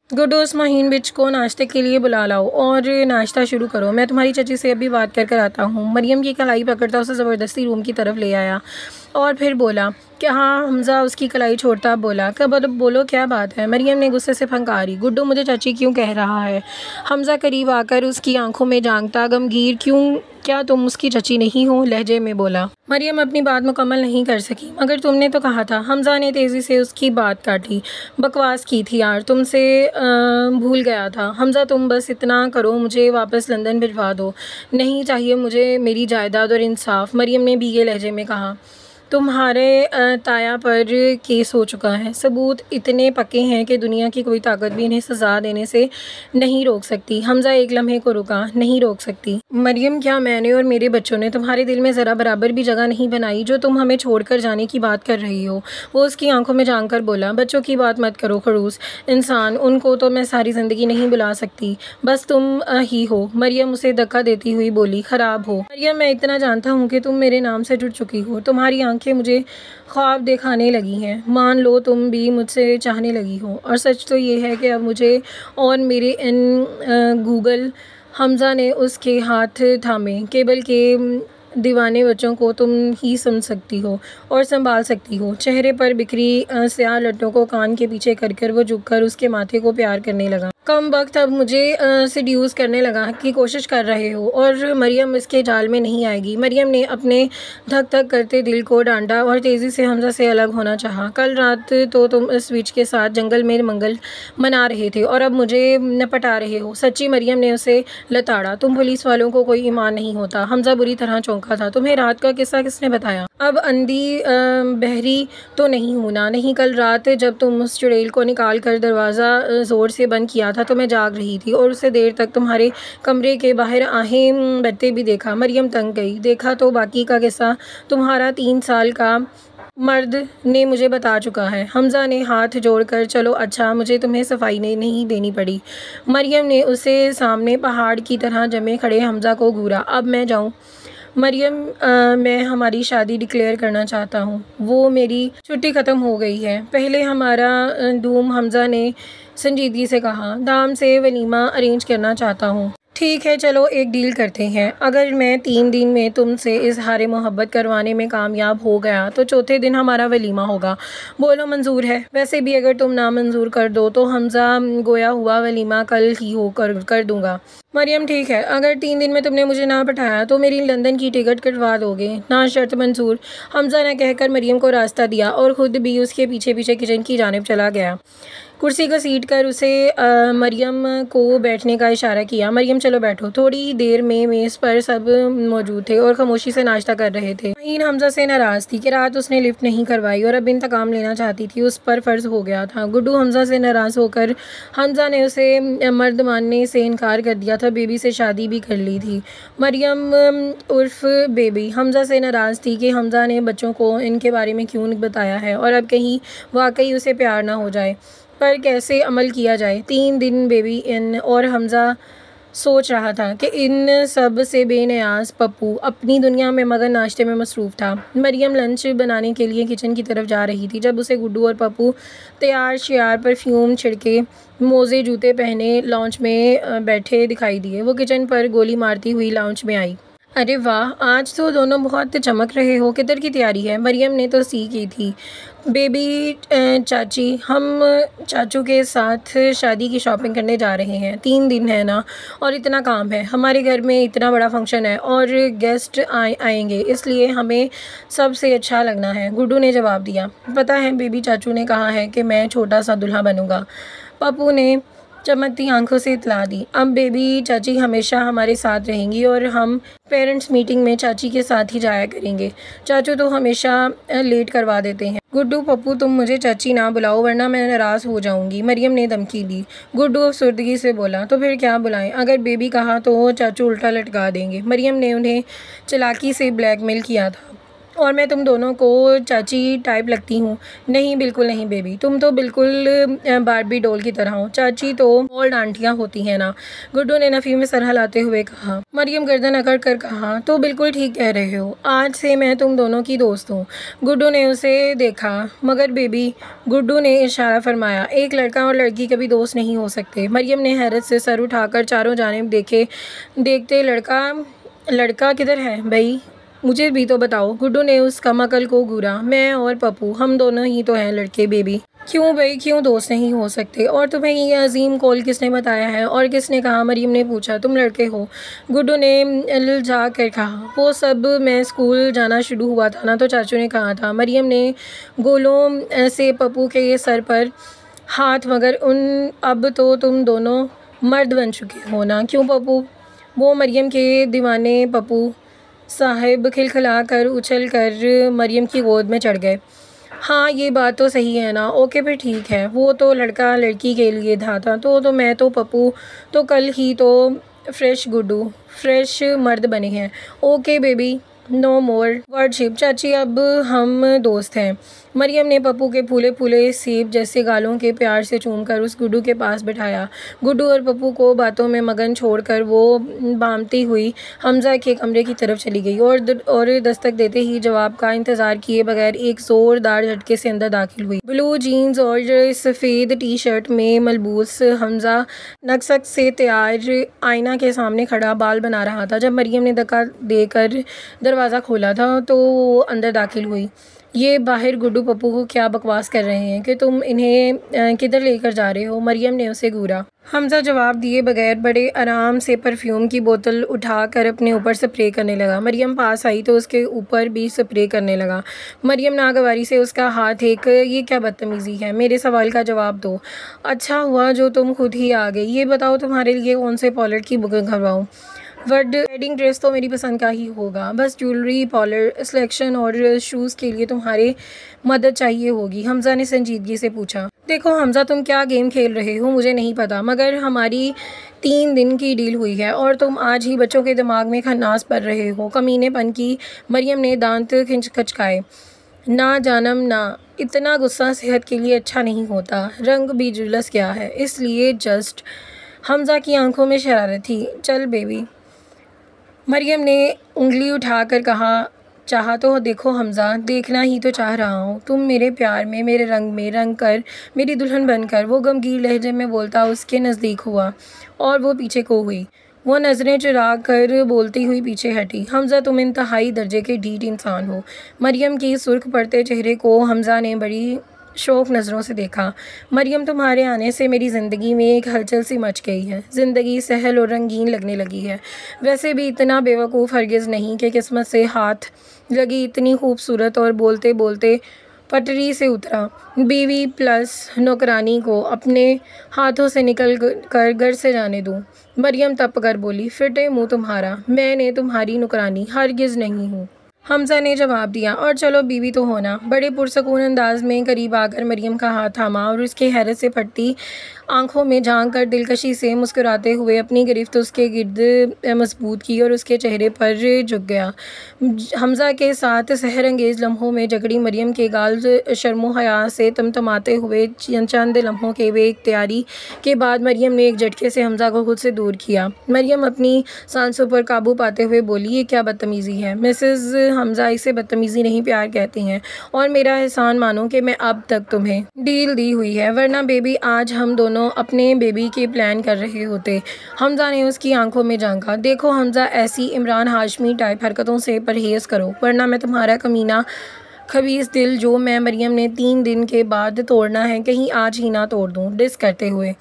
गुड्डू उस महीन बिच को नाश्ते के लिए बुला लाओ और नाश्ता शुरू करो। मैं तुम्हारी चाची से अभी बात कर आता हूँ। मरियम की कलाई पकड़ता उसे ज़बरदस्ती रूम की तरफ ले आया और फिर बोला कि हाँ। हमज़ा उसकी कलाई छोड़ता बोला कब बोलो क्या बात है। मरियम ने गुस्से से फंकारी, गुड्डू मुझे चाची क्यों कह रहा है। हमज़ा करीब आकर उसकी आंखों में झांकता गमगीर क्यों, क्या तुम उसकी चाची नहीं हो, लहजे में बोला। मरियम अपनी बात मुकम्मल नहीं कर सकी। मगर तुमने तो कहा था। हमज़ा ने तेज़ी से उसकी बात काटी। बकवास की थी यार, तुमसे भूल गया था। हमज़ा तुम बस इतना करो, मुझे वापस लंदन भिजवा दो। नहीं चाहिए मुझे मेरी जायदाद और इंसाफ, मरियम ने भीगे लहजे में कहा। तुम्हारे ताया पर केस हो चुका है। सबूत इतने पक्के हैं कि दुनिया की कोई ताकत भी इन्हें सज़ा देने से नहीं रोक सकती। हमज़ा एक लम्हे को रुका, नहीं रोक सकती। मरियम क्या मैंने और मेरे बच्चों ने तुम्हारे दिल में ज़रा बराबर भी जगह नहीं बनाई जो तुम हमें छोड़कर जाने की बात कर रही हो। वो उसकी आंखों में झांक कर बोला, बच्चों की बात मत करो खड़ूस इंसान, उनको तो मैं सारी ज़िंदगी नहीं बुला सकती, बस तुम ही हो। मरियम उसे धक्का देती हुई बोली, ख़राब हो। मरियम मैं इतना जानता हूँ कि तुम मेरे नाम से जुड़ चुकी हो। तुम्हारी आंखें मुझे ख्वाब दिखाने लगी हैं। मान लो तुम भी मुझसे चाहने लगी हो। और सच तो ये है कि अब मुझे और मेरे इन गूगल। हमज़ा ने उसके हाथ थामे। केबल के दीवाने बच्चों को तुम ही समझ सकती हो और संभाल सकती हो। चेहरे पर बिखरी स्याह लट्टों को कान के पीछे कर कर वो झुककर उसके माथे को प्यार करने लगा। कम वक्त अब मुझे सिड्यूस करने लगा की कोशिश कर रहे हो और मरियम इसके जाल में नहीं आएगी। मरियम ने अपने धक धक करते दिल को डांटा और तेज़ी से हमज़ा से अलग होना चाहा। कल रात तो तुम इस स्विच के साथ जंगल में मंगल मना रहे थे और अब मुझे पटा रहे हो। सच्ची मरियम ने उसे लताड़ा। तुम पुलिस वालों को कोई ईमान नहीं होता। हमज़ा बुरी तरह चौंका था। तुम्हें रात का किस्सा किसने बताया। अब अंधी बहरी तो नहीं हूँ ना। नहीं, कल रात जब तुम उस चुड़ैल को निकाल कर दरवाज़ा ज़ोर से बंद किया था तो मैं जाग रही थी और उससे देर तक तुम्हारे कमरे के बाहर आहें बरते भी देखा। मरियम तंग गई। देखा तो बाकी का किस्सा तुम्हारा 3 साल का मर्द ने मुझे बता चुका है। हमज़ा ने हाथ जोड़कर, चलो अच्छा, मुझे तुम्हें सफाई नहीं देनी पड़ी। मरियम ने उसे सामने पहाड़ की तरह जमे खड़े हमज़ा को घूरा। अब मैं जाऊँ। मरियम मैं हमारी शादी डिक्लेयर करना चाहता हूँ। वो मेरी छुट्टी ख़त्म हो गई है। पहले हमारा धूम। हमज़ा ने संजीदगी से कहा, दाम से वलीमा अरेंज करना चाहता हूँ। ठीक है, चलो एक डील करते हैं। अगर मैं 3 दिन में तुमसे इज़हार मोहब्बत करवाने में कामयाब हो गया तो चौथे दिन हमारा वलीमा होगा। बोलो मंजूर है। वैसे भी अगर तुम ना मंजूर कर दो तो हमज़ा गोया हुआ वलीमा कल ही हो कर दूंगा। मरियम ठीक है, अगर 3 दिन में तुमने मुझे ना बैठाया तो मेरी लंदन की टिकट कटवा दोगे ना। शर्त मंजूर। हमज़ा ने कहकर मरियम को रास्ता दिया और ख़ुद भी उसके पीछे पीछे किचन की जानिब चला गया। कुर्सी घसीट कर उसे मरियम को बैठने का इशारा किया। मरियम चलो बैठो। थोड़ी ही देर में मेज़ पर सब मौजूद थे और खामोशी से नाश्ता कर रहे थे। महीन हमज़ा से नाराज़ थी कि रात उसने लिफ्ट नहीं करवाई और अब इंतकाम लेना चाहती थी। उस पर फ़र्ज़ हो गया था। गुड्डू हमज़ा से नाराज़ होकर हमज़ा ने उसे मर्द मानने से इनकार कर दिया था। बेबी से शादी भी कर ली थी। मरियम उर्फ बेबी हमज़ा से नाराज़ थी कि हमज़ा ने बच्चों को इनके बारे में क्यों बताया है और अब कहीं वाकई उसे प्यार ना हो जाए। पर कैसे अमल किया जाए। 3 दिन बेबी इन और हमज़ा सोच रहा था कि इन सब से बेनियाज पप्पू अपनी दुनिया में मगर नाश्ते में मसरूफ़ था। मरियम लंच बनाने के लिए किचन की तरफ जा रही थी जब उसे गुड्डू और पप्पू तैयार श्यार परफ्यूम छिड़के मोज़े जूते पहने लॉन्च में बैठे दिखाई दिए। वो किचन पर गोली मारती हुई लॉन्च में आई। अरे वाह, आज तो दोनों बहुत चमक रहे हो। किधर की तैयारी है। मरियम ने तो सी की थी। बेबी चाची, हम चाचू के साथ शादी की शॉपिंग करने जा रहे हैं। 3 दिन है ना और इतना काम है। हमारे घर में इतना बड़ा फंक्शन है और गेस्ट आएंगे, इसलिए हमें सबसे अच्छा लगना है। गुड्डू ने जवाब दिया। पता है बेबी चाचू ने कहा है कि मैं छोटा सा दूल्हा बनूंगा। पप्पू ने चमकती आंखों से इतला दी। अब बेबी चाची हमेशा हमारे साथ रहेंगी और हम पेरेंट्स मीटिंग में चाची के साथ ही जाया करेंगे। चाचू तो हमेशा लेट करवा देते हैं। गुड्डू पप्पू तुम मुझे चाची ना बुलाओ वरना मैं नाराज़ हो जाऊंगी। मरियम ने धमकी दी। गुड्डू अफसरदगी से बोला, तो फिर क्या बुलाएं। अगर बेबी कहा तो चाचू उल्टा लटका देंगे। मरियम ने उन्हें चालाकी से ब्लैकमेल किया था। और मैं तुम दोनों को चाची टाइप लगती हूँ। नहीं, बिल्कुल नहीं बेबी, तुम तो बिल्कुल बारबी डॉल की तरह हो। चाची तो ओल्ड आंटियाँ होती हैं ना, गुड्डू ने नफ़ी में सर हिलाते हुए कहा। मरियम गर्दन अकड़ कर कहा, तो बिल्कुल ठीक कह रहे हो, आज से मैं तुम दोनों की दोस्त हूँ। गुड्डू ने उसे देखा। मगर बेबी, गुड्डू ने इशारा फरमाया, एक लड़का और लड़की कभी दोस्त नहीं हो सकते। मरियम ने हैरत से सर उठाकर चारों जानिब देखते लड़का किधर है भई, मुझे भी तो बताओ। गुड्डू ने उस कमअकल को घूरा। मैं और पप्पू, हम दोनों ही तो हैं लड़के बेबी। क्यों भाई, क्यों दोस्त नहीं हो सकते? और तुम्हें ये अजीम कॉल किसने बताया है और किसने कहा? मरियम ने पूछा। तुम लड़के हो, गुड्डू ने ललचा कर कहा। वो सब मैं स्कूल जाना शुरू हुआ था ना तो चाचू ने कहा था। मरियम ने गोलों से पप्पू के सर पर हाथ, मगर अब तो तुम दोनों मर्द बन चुके हो ना, क्यों पप्पू? वो मरियम के दीवाने पप्पू साहिब खिलखिला कर उछल कर मरियम की गोद में चढ़ गए। हाँ, ये बात तो सही है ना। ओके फिर ठीक है, वो तो लड़का लड़की के लिए था तो मैं तो पप्पू तो कल ही तो फ्रेश गुड्डू फ्रेश मर्द बने हैं। ओके बेबी, नो मोर वर्डशिप। चाची, अब हम दोस्त हैं। मरियम ने पप्पू के फूले फूले सेब जैसे गालों के प्यार से चूमकर उस गुड्डू के पास बिठाया। गुड्डू और पप्पू को बातों में मगन छोड़कर वो बामती हुई हमजा के कमरे की तरफ चली गई और दस्तक देते ही जवाब का इंतज़ार किए बगैर एक ज़ोरदार झटके से अंदर दाखिल हुई। ब्लू जीन्स और सफ़ेद टी शर्ट में मलबूस हमजा नक्सक से तैयार आईना के सामने खड़ा बाल बना रहा था। जब मरियम ने धक्का देकर दरवाज़ा खोला था तो वो अंदर दाखिल हुई। ये बाहर गुड्डू पप्पू को क्या बकवास कर रहे हैं कि तुम इन्हें किधर लेकर जा रहे हो? मरियम ने उसे घूरा। हमजा जवाब दिए बगैर बड़े आराम से परफ्यूम की बोतल उठाकर अपने ऊपर स्प्रे करने लगा। मरियम पास आई तो उसके ऊपर भी स्प्रे करने लगा। मरियम नागवारी से उसका हाथ ये क्या बदतमीज़ी है? मेरे सवाल का जवाब दो। अच्छा हुआ जो तुम खुद ही आ गई। ये बताओ तुम्हारे लिए कौन से पॉलेट की बुकिंग करवाऊँ? वेडिंग ड्रेस तो मेरी पसंद का ही होगा, बस ज्वेलरी पॉलर सिलेक्शन और शूज़ के लिए तुम्हारी मदद चाहिए होगी। हमजा ने संजीदगी से पूछा। देखो हमजा, तुम क्या गेम खेल रहे हो मुझे नहीं पता, मगर हमारी 3 दिन की डील हुई है और तुम आज ही बच्चों के दिमाग में खन्नास पर रहे हो। कमीनेपन की। मरियम ने दांत खचकाए। ना जानम ना, इतना गुस्सा सेहत के लिए अच्छा नहीं होता। रंग भी जुलस गया है, इसलिए जस्ट। हमजा की आंखों में शरारत थी। चल बेबी, मरियम ने उंगली उठाकर कहा। चाहा तो देखो हमजा, देखना ही तो चाह रहा हूँ। तुम मेरे प्यार में, मेरे रंग में रंग कर, मेरी दुल्हन बनकर। वो गमगीन लहजे में बोलता उसके नज़दीक हुआ और वो पीछे को हुई। वो नज़रें चुरा कर बोलती हुई पीछे हटी। हमजा, तुम इंतहाई दर्जे के ढीठ इंसान हो। मरियम की सुर्ख पड़ते चेहरे को हमजा ने बड़ी शौक नज़रों से देखा। मरियम, तुम्हारे आने से मेरी ज़िंदगी में एक हलचल सी मच गई है। ज़िंदगी सहल और रंगीन लगने लगी है। वैसे भी इतना बेवकूफ़ हरगिज़ नहीं कि किस्मत से हाथ लगी इतनी खूबसूरत और बोलते बोलते पटरी से उतरा। बीवी प्लस नौकरानी को अपने हाथों से निकल कर घर से जाने दूँ? मरियम तप कर बोली। फिटे मुँह तुम्हारा, मैंने तुम्हारी नौकरानी हरगिज़ नहीं हूँ। हमजा ने जवाब दिया। और चलो बीवी तो होना। बड़े पुरसकून अंदाज में करीब आकर मरियम का हाथ थामा और उसके हैरत से फटती आंखों में झांक कर दिलकशी से मुस्कुराते हुए अपनी गिरफ्त उसके गिर्द मजबूत की और उसके चेहरे पर झुक गया। हमजा के साथ सहर अंगेज़ लम्हों में जकड़ी मरियम के गाल शर्मो हया से तमतमाते हुए चंद लम्हों के बेइख्तियारी के बाद मरियम ने एक झटके से हमजा को खुद से दूर किया। मरियम अपनी सांसों पर काबू पाते हुए बोली, ये क्या बदतमीज़ी है? मिसेस हमजा, इसे बदतमीज़ी नहीं प्यार कहते हैं। और मेरा एहसान मानो कि मैं अब तक तुम्हें डील दी हुई है, वरना बेबी आज हम दोनों अपने बेबी के प्लान कर रहे होते। हमजा ने उसकी आंखों में झांका। देखो हमजा, ऐसी इमरान हाशमी टाइप हरकतों से परहेज़ करो, वरना मैं तुम्हारा कमीना खबीस दिल जो मैं मरियम ने 3 दिन के बाद तोड़ना है, कहीं आज ही ना तोड़ दूँ। डिस करते हुए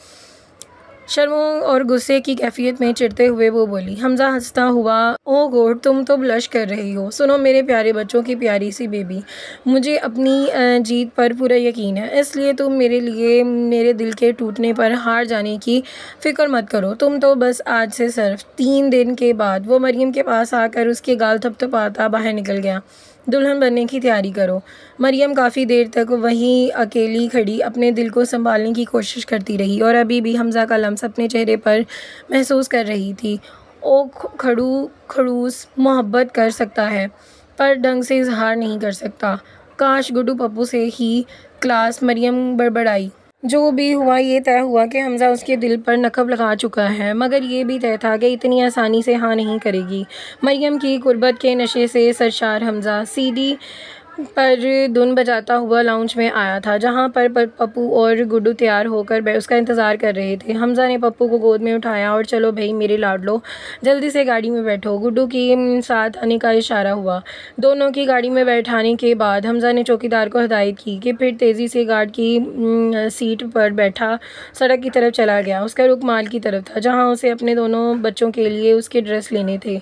शर्मों और गुस्से की कैफियत में चिढ़ते हुए वो बोली। हमजा हंसता हुआ, ओ गॉड, तुम तो ब्लश कर रही हो। सुनो मेरे प्यारे बच्चों की प्यारी सी बेबी, मुझे अपनी जीत पर पूरा यकीन है, इसलिए तुम मेरे लिए मेरे दिल के टूटने पर हार जाने की फ़िक्र मत करो। तुम तो बस आज से सिर्फ 3 दिन के बाद। वो मरियम के पास आकर उसके गाल थपथपाता बाहर निकल गया। दुल्हन बनने की तैयारी करो। मरियम काफ़ी देर तक वहीं अकेली खड़ी अपने दिल को संभालने की कोशिश करती रही और अभी भी हमजा का लम्स अपने चेहरे पर महसूस कर रही थी। ओ खड़ूस मोहब्बत कर सकता है, पर ढंग से इजहार नहीं कर सकता। काश गुड्डू पप्पू से ही क्लास। मरियम बड़बड़ाई। जो भी हुआ ये तय हुआ कि हमज़ा उसके दिल पर नकब लगा चुका है, मगर ये भी तय था कि इतनी आसानी से हाँ नहीं करेगी। मरियम की कुर्बत के नशे से सरशार हमज़ा सीढ़ी पर धुन बजाता हुआ लाउंज में आया था, जहाँ पर पप्पू और गुड्डू तैयार होकर उसका इंतज़ार कर रहे थे। हमज़ा ने पप्पू को गोद में उठाया और चलो भाई मेरे लाडलो, जल्दी से गाड़ी में बैठो। गुड्डू की साथ आने का इशारा हुआ। दोनों की गाड़ी में बैठाने के बाद हमज़ा ने चौकीदार को हिदायत की कि फिर तेज़ी से गार्ड की सीट पर बैठा सड़क की तरफ चला गया। उसका रुख माल की तरफ था, जहाँ उसे अपने दोनों बच्चों के लिए उसके ड्रेस लेने थे।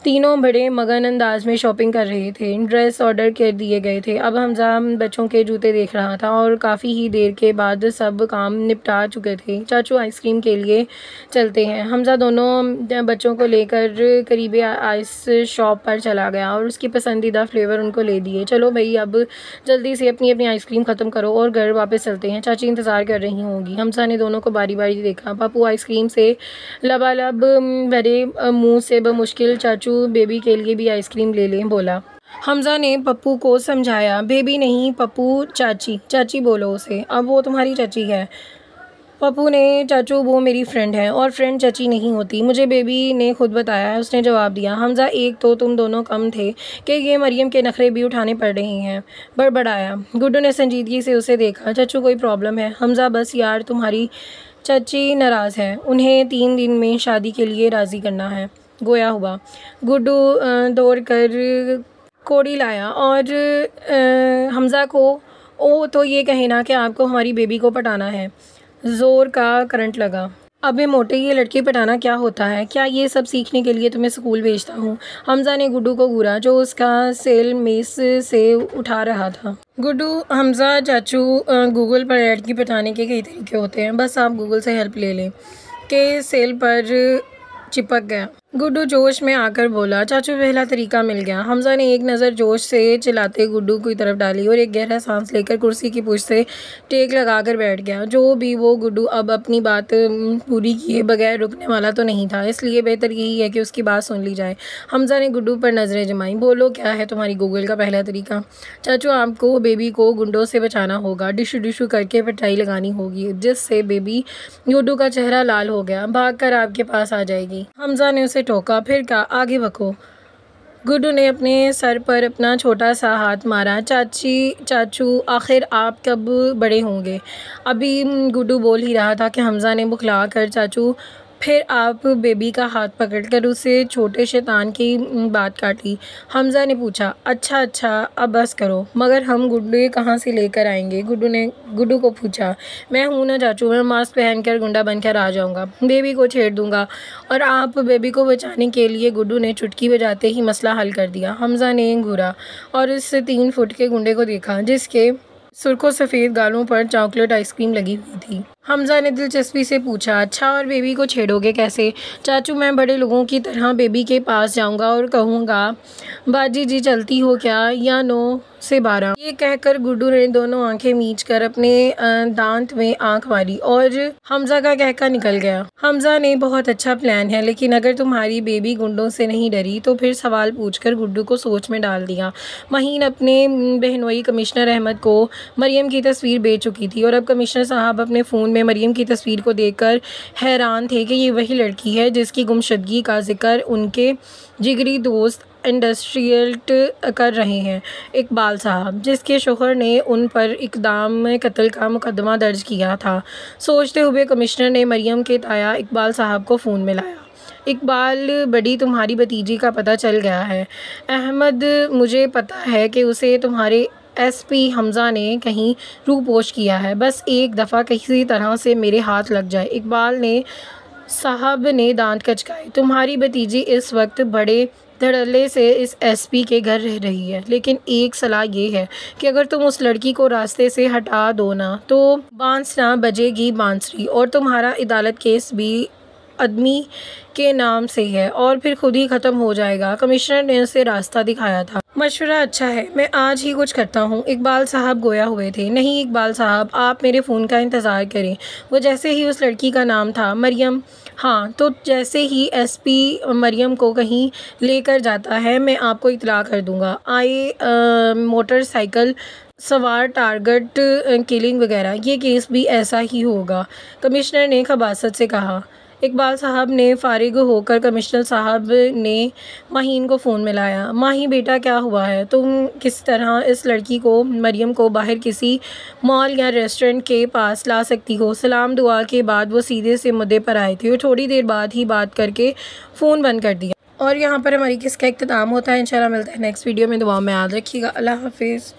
तीनों बड़े मगन अंदाज में शॉपिंग कर रहे थे। ड्रेस ऑर्डर कर दिए गए थे। अब हमज़ा बच्चों के जूते देख रहा था और काफ़ी ही देर के बाद सब काम निपटा चुके थे। चाचू आइसक्रीम के लिए चलते हैं। हमज़ा दोनों बच्चों को लेकर करीबी आइस शॉप पर चला गया और उसकी पसंदीदा फ्लेवर उनको ले दिए। चलो भाई अब जल्दी से अपनी अपनी आइसक्रीम ख़त्म करो और घर वापस चलते हैं, चाची इंतज़ार कर रही होंगी। हमज़ा ने दोनों को बारी बारी देखा। पप्पू आइसक्रीम से लबालब भरे मुँह से बमुश्किल चाचू बेबी के लिए भी आइसक्रीम ले लें बोला। हमज़ा ने पप्पू को समझाया, बेबी नहीं पप्पू, चाची, चाची बोलो उसे, अब वो तुम्हारी चाची है। पप्पू ने, चाचू वो मेरी फ्रेंड है और फ्रेंड चाची नहीं होती, मुझे बेबी ने खुद बताया है, उसने जवाब दिया। हमज़ा एक तो तुम दोनों कम थे कि ये मरियम के नखरे भी उठाने पड़ रहे हैं, बड़बड़ाया। गुड्डू ने संजीदगी से उसे देखा। चाचू कोई प्रॉब्लम है? हमज़ा बस यार तुम्हारी चाची नाराज़ है, उन्हें 3 दिन में शादी के लिए राज़ी करना है। गोया हुआ। गुड्डू दौड़ कर कोड़ी लाया और हमज़ा को ओ तो ये कहे ना कि आपको हमारी बेबी को पटाना है। ज़ोर का करंट लगा। अबे मोटे, ये लड़की पटाना क्या होता है? क्या ये सब सीखने के लिए तुम्हें स्कूल भेजता हूँ? हमज़ा ने गुड्डू को घूरा जो उसका सेल मेस से उठा रहा था। गुड्डू, हमज़ा चाचू, गूगल पर लड़की पटाने के कई तरीके होते हैं, बस आप गूगल से हेल्प ले लें। के सेल पर चिपक गया। गुड्डू जोश में आकर बोला, चाचू पहला तरीका मिल गया। हमज़ा ने एक नज़र जोश से चिल्लाते गुड्डू की तरफ डाली और एक गहरा सांस लेकर कुर्सी की पुश से टेक लगाकर बैठ गया। जो भी वो, गुड्डू अब अपनी बात पूरी किए बगैर रुकने वाला तो नहीं था, इसलिए बेहतर यही है कि उसकी बात सुन ली जाए। हमज़ा ने गुड्डू पर नज़रें जमाई। बोलो क्या है तुम्हारी गूगल का पहला तरीका? चाचू आपको बेबी को गुंडों से बचाना होगा, डिशू डिशू करके पिटाई लगानी होगी, जिससे बेबी, गुड्डू का चेहरा लाल हो गया, भाग कर आपके पास आ जाएगी। हमज़ा ने उसे टोका। फिर का आगे बको। गुड्डू ने अपने सर पर अपना छोटा सा हाथ मारा। चाचू आखिर आप कब बड़े होंगे? अभी गुड्डू बोल ही रहा था कि हमज़ा ने बुखला कर, चाचू फिर आप बेबी का हाथ पकड़कर उसे छोटे शैतान की बात काटी। हमज़ा ने पूछा, अच्छा अब बस करो, मगर हम गुड्डू कहाँ से लेकर आएंगे? गुड्डू ने गुड्डू को पूछा। मैं हूँ ना चाचू, मैं मास्क पहनकर गुंडा बनकर आ जाऊँगा, बेबी को छेड़ दूँगा और आप बेबी को बचाने के लिए। गुड्डू ने चुटकी बजाते ही मसला हल कर दिया। हमज़ा ने घूरा और इस 3 फुट के गुंडे को देखा जिसके सुर्खों सफ़ेद गालों पर चॉकलेट आइसक्रीम लगी हुई थी। हमज़ा ने दिलचस्पी से पूछा, अच्छा और बेबी को छेड़ोगे कैसे? चाचू मैं बड़े लोगों की तरह बेबी के पास जाऊंगा और कहूँगा, बाजी जी चलती हो क्या, या 9 से 12? ये कहकर गुड्डू ने दोनों आंखें मीच कर अपने दांत में आंख मारी और हमज़ा का कहका निकल गया। हमज़ा ने, बहुत अच्छा प्लान है, लेकिन अगर तुम्हारी बेबी गुंडों से नहीं डरी तो फिर सवाल पूछकर गुड्डू को सोच में डाल दिया। महीन अपने बहनोई कमिश्नर अहमद को मरियम की तस्वीर भेज चुकी थी और अब कमिश्नर साहब अपने फ़ोन में मरियम की तस्वीर को देखकर हैरान थे कि ये वही लड़की है जिसकी गुमशदगी का जिक्र उनके जिगरी दोस्त इंडस्ट्रियलिस्ट कर रहे हैं, इकबाल साहब, जिसके शोहर ने उन पर इक़दाम कत्ल का मुकदमा दर्ज किया था। सोचते हुए कमिश्नर ने मरियम के ताया इकबाल साहब को फ़ोन मिलाया। इकबाल, बड़ी तुम्हारी भतीजी का पता चल गया है अहमद, मुझे पता है कि उसे तुम्हारे एसपी हमज़ा ने कहीं रूपोश किया है, बस एक दफ़ा किसी तरह से मेरे हाथ लग जाए। इकबाल ने साहब ने दांत कचकाए। तुम्हारी भतीजी इस वक्त बड़े धड़ल्ले से इस एसपी के घर रह रही है, लेकिन एक सलाह ये है कि अगर तुम उस लड़की को रास्ते से हटा दो ना तो बांसना बजेगी बांसुरी और तुम्हारा अदालत केस भी आदमी के नाम से है और फिर खुद ही ख़त्म हो जाएगा। कमिश्नर ने उसे रास्ता दिखाया था। मशवरा अच्छा है, मैं आज ही कुछ करता हूँ। इकबाल साहब गोया हुए थे। नहीं इकबाल साहब, आप मेरे फ़ोन का इंतज़ार करें। वो जैसे ही उस लड़की का नाम था मरियम हाँ, तो जैसे ही एसपी मरियम को कहीं लेकर जाता है मैं आपको इत्तला कर दूँगा। मोटरसाइकिल सवार टारगेट किलिंग वगैरह ये केस भी ऐसा ही होगा, कमिश्नर ने खबासत से कहा। इकबाल साहब ने फारिग होकर कमिश्नर साहब ने माहीन को फ़ोन मिलाया। माही बेटा क्या हुआ है? तुम किस तरह इस लड़की को मरियम को बाहर किसी मॉल या रेस्टोरेंट के पास ला सकती हो? सलाम दुआ के बाद वो सीधे से मुद्दे पर आए थे और थोड़ी देर बाद ही बात करके फ़ोन बंद कर दिया। और यहाँ पर हमारी किस का इख्तिताम होता है। इंशाल्लाह मिलता है नेक्स्ट वीडियो में। दुआ में याद रखिएगा। अल्लाह हाफिज़।